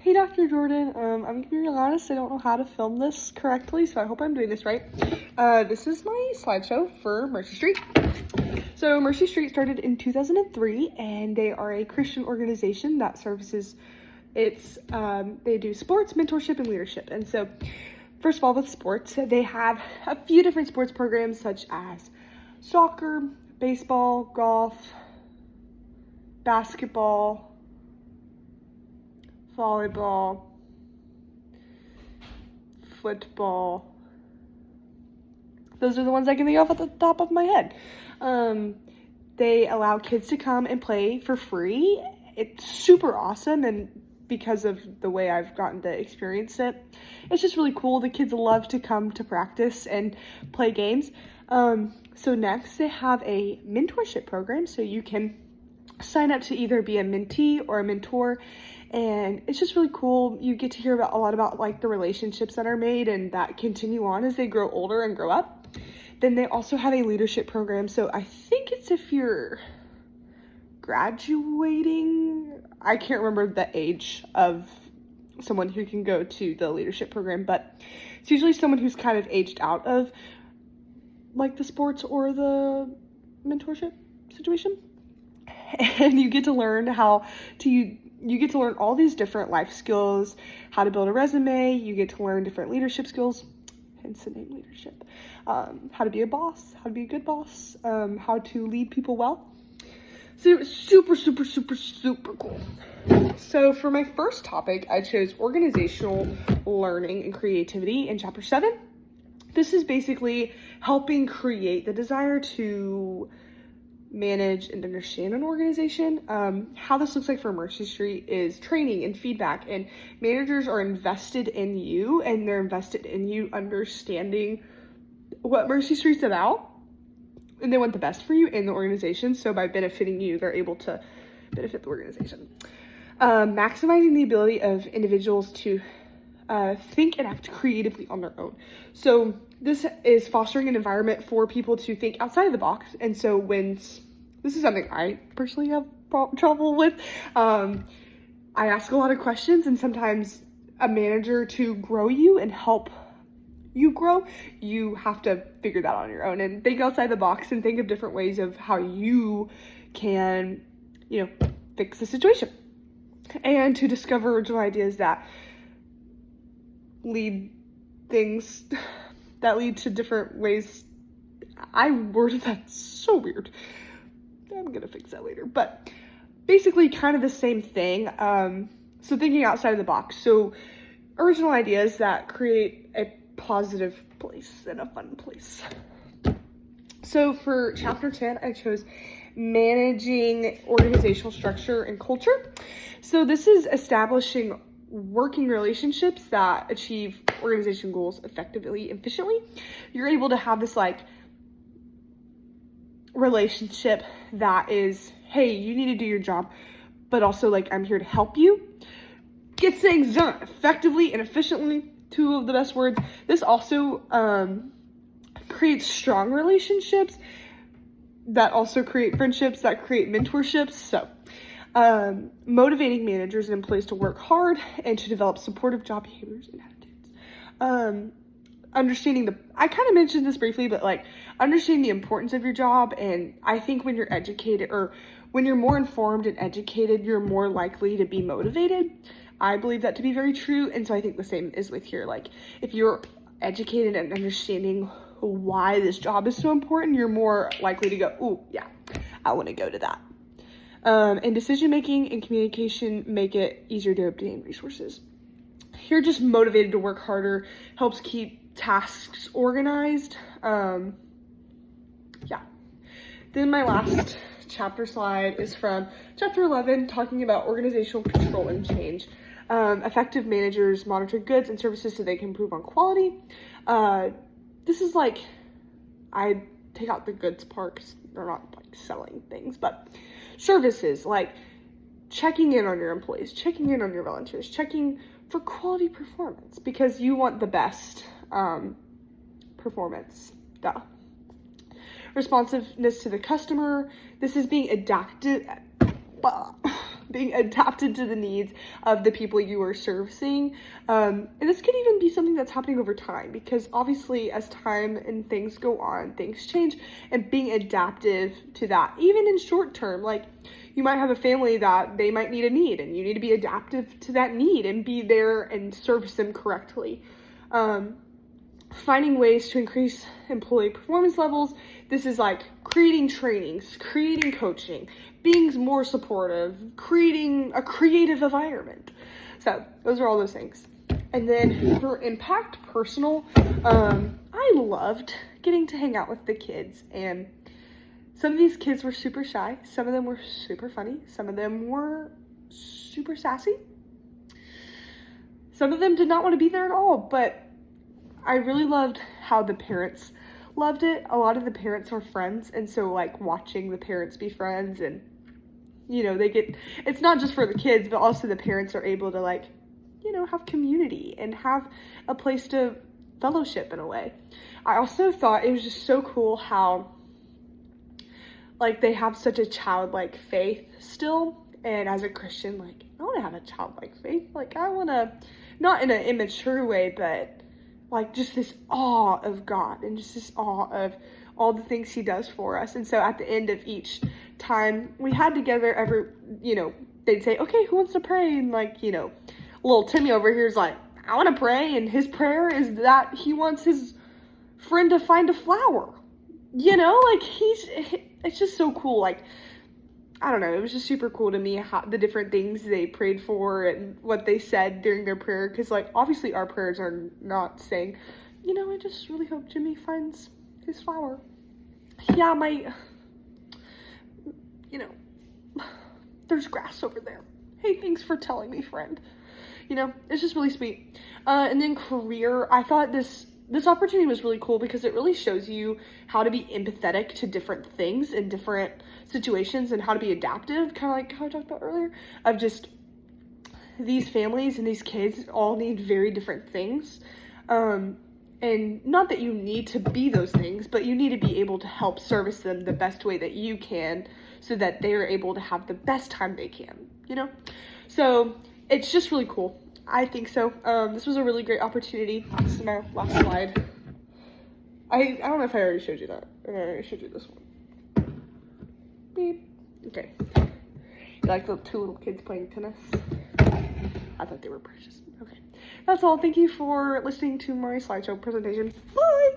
Hey, Dr. Jordan. I'm gonna be real honest, I don't know how to film this correctly, so I hope I'm doing this right. This is my slideshow for Mercy Street. So Mercy Street started in 2003, and they are a Christian organization that services, they do sports, mentorship, and leadership. And so, first of all, with sports, they have a few different sports programs such as soccer, baseball, golf, basketball, volleyball, football. Those are the ones I can think of at the top of my head. They allow kids to come and play for free. It's super awesome, and because of the way I've gotten to experience it, it's just really cool. The kids love to come to practice and play games. So next, they have a mentorship program, so you can sign up to either be a mentee or a mentor, and it's just really cool. You get to hear a lot about like the relationships that are made and that continue on as they grow older and grow up. Then they also have a leadership program, so I think it's if you're graduating, I can't remember the age of someone who can go to the leadership program, but it's usually someone who's kind of aged out of like the sports or the mentorship situation. And you get to learn you get to learn all these different life skills, how to build a resume, you get to learn different leadership skills, hence the name leadership, how to be a boss, how to be a good boss, how to lead people well. So it was super, super, super, super cool. So for my first topic, I chose organizational learning and creativity in chapter 7. This is basically helping create the desire to manage and understand an organization. How this looks like for Mercy Street is training and feedback, and managers are invested in you, and they're invested in you understanding what Mercy Street's about, and they want the best for you in the organization. So by benefiting you, they're able to benefit the organization. Maximizing the ability of individuals to think and act creatively on their own. So this is fostering an environment for people to think outside of the box. And so this is something I personally have trouble with. I ask a lot of questions, and sometimes a manager, to grow you and help you grow, you have to figure that out on your own and think outside the box and think of different ways of how you can, fix the situation. And to discover original ideas that lead to different ways. I worded that so weird. I'm gonna fix that later. But basically kind of the same thing. So thinking outside of the box. So original ideas that create a positive place and a fun place. So for chapter 10, I chose managing organizational structure and culture. So this is establishing working relationships that achieve organization goals effectively and efficiently. You're able to have this relationship that is, hey, you need to do your job, but also I'm here to help you get things done effectively and efficiently. Two of the best words. This also creates strong relationships that also create friendships, that create mentorships. So motivating managers and employees to work hard and to develop supportive job behaviors and attitudes. I kind of mentioned this briefly, but understanding the importance of your job. And I think when you're educated, or when you're more informed and educated, you're more likely to be motivated. I believe that to be very true. And so I think the same is with here. If you're educated and understanding why this job is so important, you're more likely to go, ooh, yeah, I want to go to that. And decision-making and communication make it easier to obtain resources. You're just motivated to work harder, helps keep tasks organized. Then my last chapter slide is from chapter 11, talking about organizational control and change. Effective managers monitor goods and services so they can improve on quality. This is I take out the goods part because they're not selling things, but services, checking in on your employees, checking in on your volunteers, checking for quality performance, because you want the best performance. Duh. Responsiveness to the customer. This is being adaptive. being adapted to the needs of the people you are servicing. And this could even be something that's happening over time, because obviously as time and things go on, things change, and being adaptive to that, even in short term, like you might have a family that they might need a need, and you need to be adaptive to that need and be there and service them correctly. Finding ways to increase employee performance levels. This is like creating trainings, creating coaching, being more supportive, creating a creative environment. So those are all those things. And then for impact personal, I loved getting to hang out with the kids, and some of these kids were super shy. Some of them were super funny. Some of them were super sassy. Some of them did not want to be there at all, but I really loved how the parents loved it. A lot of the parents are friends, and so like watching the parents be friends, and you know, it's not just for the kids, but also the parents are able to like, you know, have community and have a place to fellowship in a way. I also thought it was just so cool how like they have such a childlike faith still, and as a Christian, like I want to have a childlike faith. Like I want to, not in an immature way, but like just this awe of God and just this awe of all the things he does for us. And so at the end of each time we had together, they'd say, okay, who wants to pray? And like, you know, little Timmy over here is like, I want to pray. And his prayer is that he wants his friend to find a flower, you know, like it's just so cool. Like, I don't know, it was just super cool to me how the different things they prayed for and what they said during their prayer. Because, like, obviously our prayers are not saying, you know, I just really hope Jimmy finds his flower. Yeah, there's grass over there. Hey, thanks for telling me, friend. You know, it's just really sweet. And then career, I thought this opportunity was really cool because it really shows you how to be empathetic to different things in different situations and how to be adaptive, kind of like how I talked about earlier, of just these families and these kids all need very different things. And not that you need to be those things, but you need to be able to help service them the best way that you can so that they're able to have the best time they can, you know? So it's just really cool. I think so. This was a really great opportunity. This is my last slide. I don't know if I already showed you that. I already showed you this one. Beep. Okay. You like the two little kids playing tennis? I thought they were precious. Okay. That's all. Thank you for listening to my slideshow presentation. Bye!